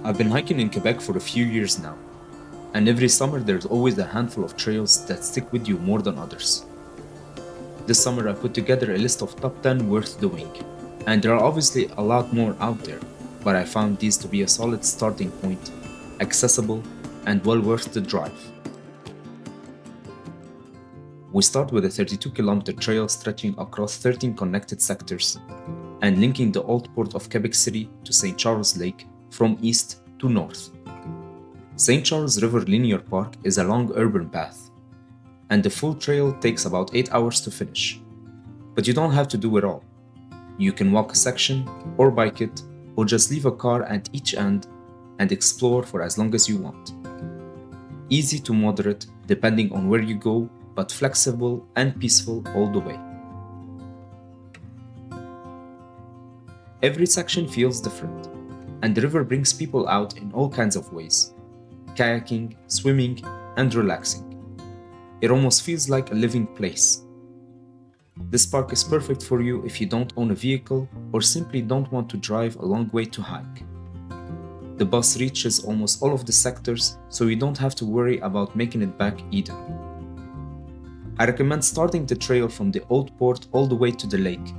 I've been hiking in Quebec for a few years now, and every summer there's always a handful of trails that stick with you more than others. This summer I put together a list of top 10 worth doing, and there are obviously a lot more out there, but I found these to be a solid starting point, accessible, and well worth the drive. We start with a 32-kilometer trail stretching across 13 connected sectors and linking the old port of Quebec City to St. Charles Lake from east to north. St. Charles River Linear Park is a long urban path, and the full trail takes about 8 hours to finish. But you don't have to do it all. You can walk a section, or bike it, or just leave a car at each end and explore for as long as you want. Easy to moderate depending on where you go, but flexible and peaceful all the way. Every section feels different, and the river brings people out in all kinds of ways: kayaking, swimming, and relaxing. It almost feels like a living place. This park is perfect for you if you don't own a vehicle or simply don't want to drive a long way to hike. The bus reaches almost all of the sectors, so you don't have to worry about making it back either. I recommend starting the trail from the old port all the way to the lake.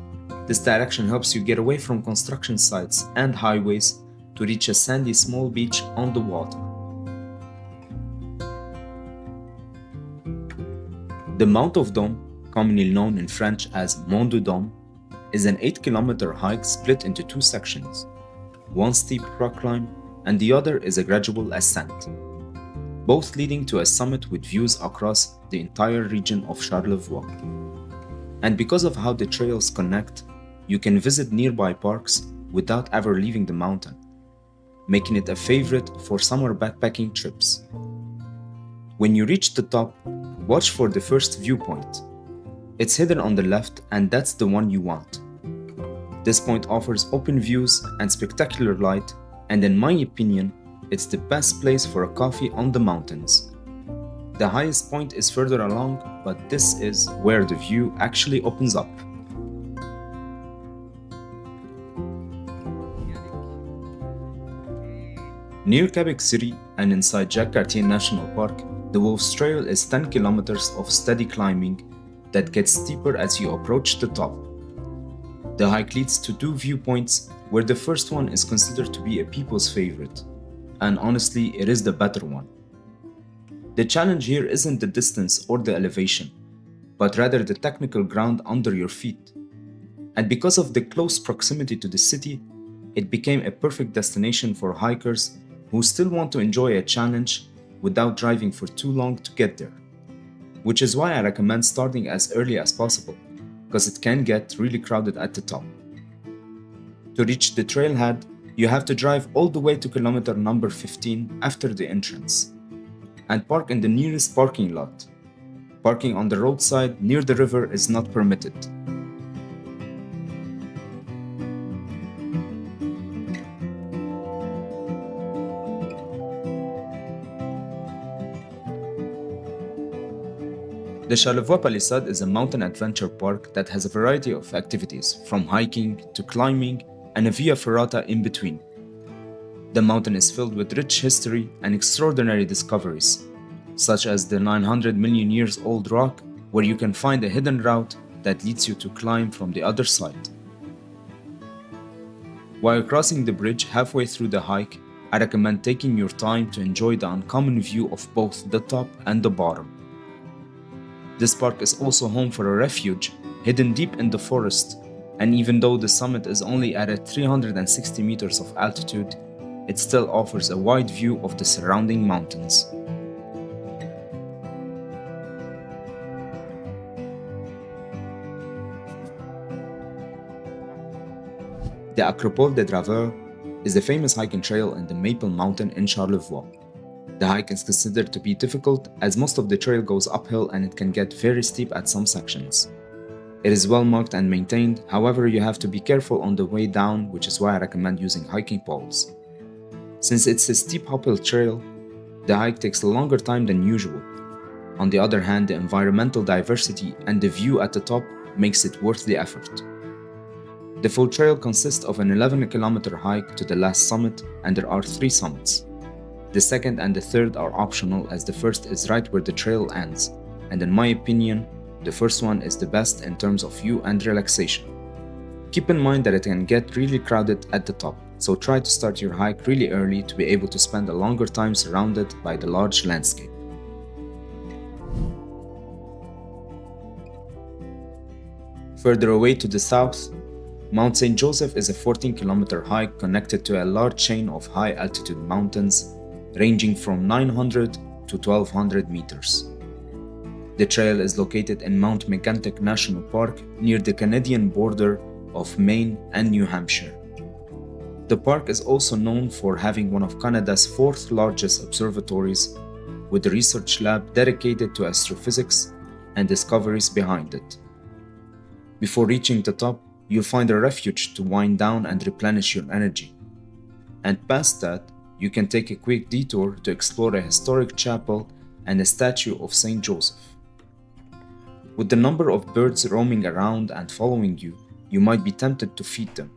This direction helps you get away from construction sites and highways to reach a sandy small beach on the water. The Mount of Dôme, commonly known in French as Mont du Dôme, is an 8-kilometer hike split into two sections. One steep rock climb and the other is a gradual ascent, both leading to a summit with views across the entire region of Charlevoix. And because of how the trails connect, you can visit nearby parks without ever leaving the mountain, making it a favorite for summer backpacking trips. When you reach the top, watch for the first viewpoint. It's hidden on the left, and that's the one you want. This point offers open views and spectacular light, and in my opinion, it's the best place for a coffee on the mountains. The highest point is further along, but this is where the view actually opens up. Near Quebec City and inside Jacques-Cartier National Park, the Wolf's Trail is 10 kilometers of steady climbing that gets steeper as you approach the top. The hike leads to two viewpoints, where the first one is considered to be a people's favorite, and honestly, it is the better one. The challenge here isn't the distance or the elevation, but rather the technical ground under your feet. And because of the close proximity to the city, it became a perfect destination for hikers who still want to enjoy a challenge without driving for too long to get there. Which is why I recommend starting as early as possible, because it can get really crowded at the top. To reach the trailhead, you have to drive all the way to kilometer number 15 after the entrance, and park in the nearest parking lot. Parking on the roadside near the river is not permitted. The Charlevoix Palissades is a mountain adventure park that has a variety of activities, from hiking to climbing and a via ferrata in between. The mountain is filled with rich history and extraordinary discoveries, such as the 900 million years old rock, where you can find a hidden route that leads you to climb from the other side. While crossing the bridge halfway through the hike, I recommend taking your time to enjoy the uncommon view of both the top and the bottom. This park is also home for a refuge hidden deep in the forest, and even though the summit is only at 360 meters of altitude, it still offers a wide view of the surrounding mountains. The Acropole de Draveurs is a famous hiking trail in the Maple Mountain in Charlevoix. The hike is considered to be difficult as most of the trail goes uphill and it can get very steep at some sections. It is well marked and maintained, however you have to be careful on the way down, which is why I recommend using hiking poles. Since it's a steep uphill trail, the hike takes a longer time than usual. On the other hand, the environmental diversity and the view at the top makes it worth the effort. The full trail consists of an 11-kilometer hike to the last summit, and there are 3 summits. The second and the third are optional, as the first is right where the trail ends, and in my opinion, the first one is the best in terms of view and relaxation. Keep in mind that it can get really crowded at the top, so try to start your hike really early to be able to spend a longer time surrounded by the large landscape. Further away to the south, Mount St. Joseph is a 14-kilometer hike connected to a large chain of high-altitude mountains ranging from 900 to 1200 meters. The trail is located in Mount Megantic National Park near the Canadian border of Maine and New Hampshire. The park is also known for having one of Canada's 4th largest observatories, with a research lab dedicated to astrophysics and discoveries behind it. Before reaching the top, you'll find a refuge to wind down and replenish your energy. And past that, you can take a quick detour to explore a historic chapel and a statue of St. Joseph. With the number of birds roaming around and following you, you might be tempted to feed them.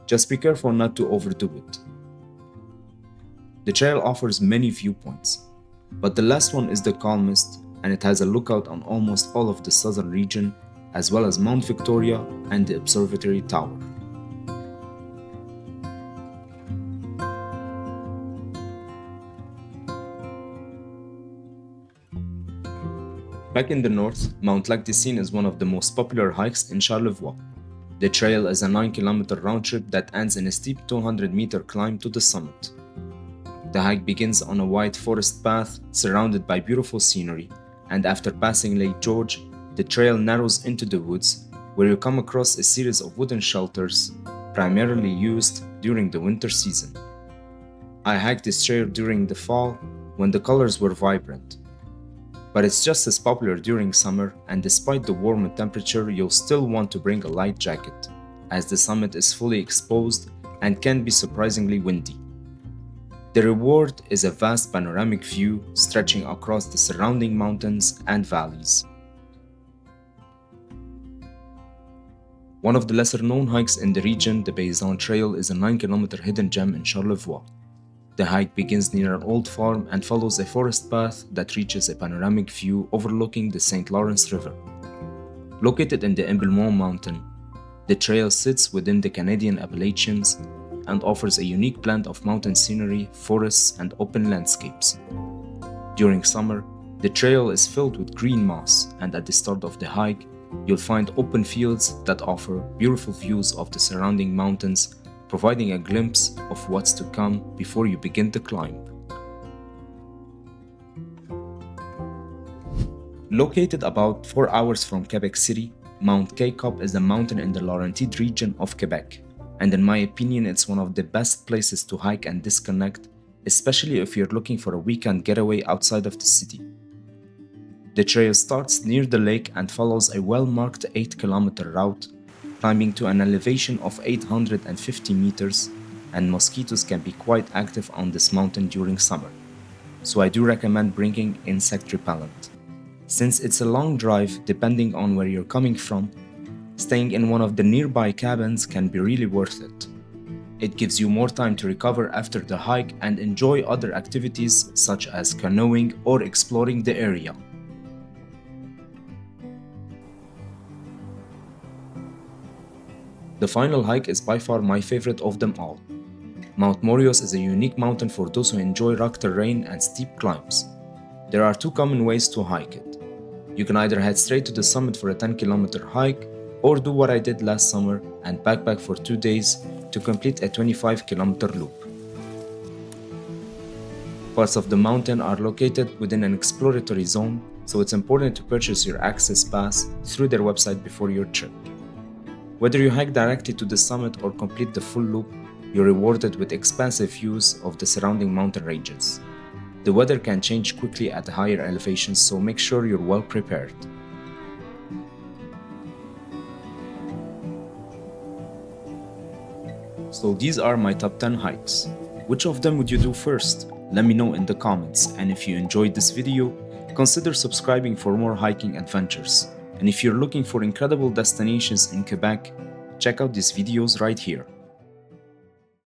Just be careful not to overdo it. The trail offers many viewpoints, but the last one is the calmest, and it has a lookout on almost all of the southern region, as well as Mount Victoria and the Observatory Tower. Back in the north, Mount Lac des Cygnes is one of the most popular hikes in Charlevoix. The trail is a 9-kilometer round trip that ends in a steep 200-meter climb to the summit. The hike begins on a wide forest path surrounded by beautiful scenery, and after passing Lake George, the trail narrows into the woods, where you come across a series of wooden shelters, primarily used during the winter season. I hiked this trail during the fall, when the colors were vibrant. But it's just as popular during summer, and despite the warmer temperature, you'll still want to bring a light jacket, as the summit is fully exposed and can be surprisingly windy. The reward is a vast panoramic view stretching across the surrounding mountains and valleys. One of the lesser-known hikes in the region, the Paysan Trail, is a 9-kilometer hidden gem in Charlevoix. The hike begins near an old farm and follows a forest path that reaches a panoramic view overlooking the St. Lawrence River. Located in the Emblemont Mountain, the trail sits within the Canadian Appalachians and offers a unique blend of mountain scenery, forests, and open landscapes. During summer, the trail is filled with green moss, and at the start of the hike, you'll find open fields that offer beautiful views of the surrounding mountains, providing a glimpse of what's to come before you begin the climb. Located about 4 hours from Quebec City, Mount Kaaikop is a mountain in the Laurentide region of Quebec, and in my opinion it's one of the best places to hike and disconnect, especially if you're looking for a weekend getaway outside of the city. The trail starts near the lake and follows a well-marked 8-kilometer route, climbing to an elevation of 850 meters, and mosquitoes can be quite active on this mountain during summer, so I do recommend bringing insect repellent. Since it's a long drive depending on where you're coming from, staying in one of the nearby cabins can be really worth it. It gives you more time to recover after the hike and enjoy other activities such as canoeing or exploring the area. The final hike is by far my favorite of them all. Mount Morios is a unique mountain for those who enjoy rock terrain and steep climbs. There are 2 common ways to hike it. You can either head straight to the summit for a 10-kilometer hike, or do what I did last summer and backpack for 2 days to complete a 25-kilometer loop. Parts of the mountain are located within an exploratory zone, so it's important to purchase your access pass through their website before your trip. Whether you hike directly to the summit or complete the full loop, you're rewarded with expansive views of the surrounding mountain ranges. The weather can change quickly at higher elevations, so make sure you're well prepared. So these are my top 10 hikes. Which of them would you do first? Let me know in the comments, and if you enjoyed this video, consider subscribing for more hiking adventures. And if you're looking for incredible destinations in Quebec, check out these videos right here.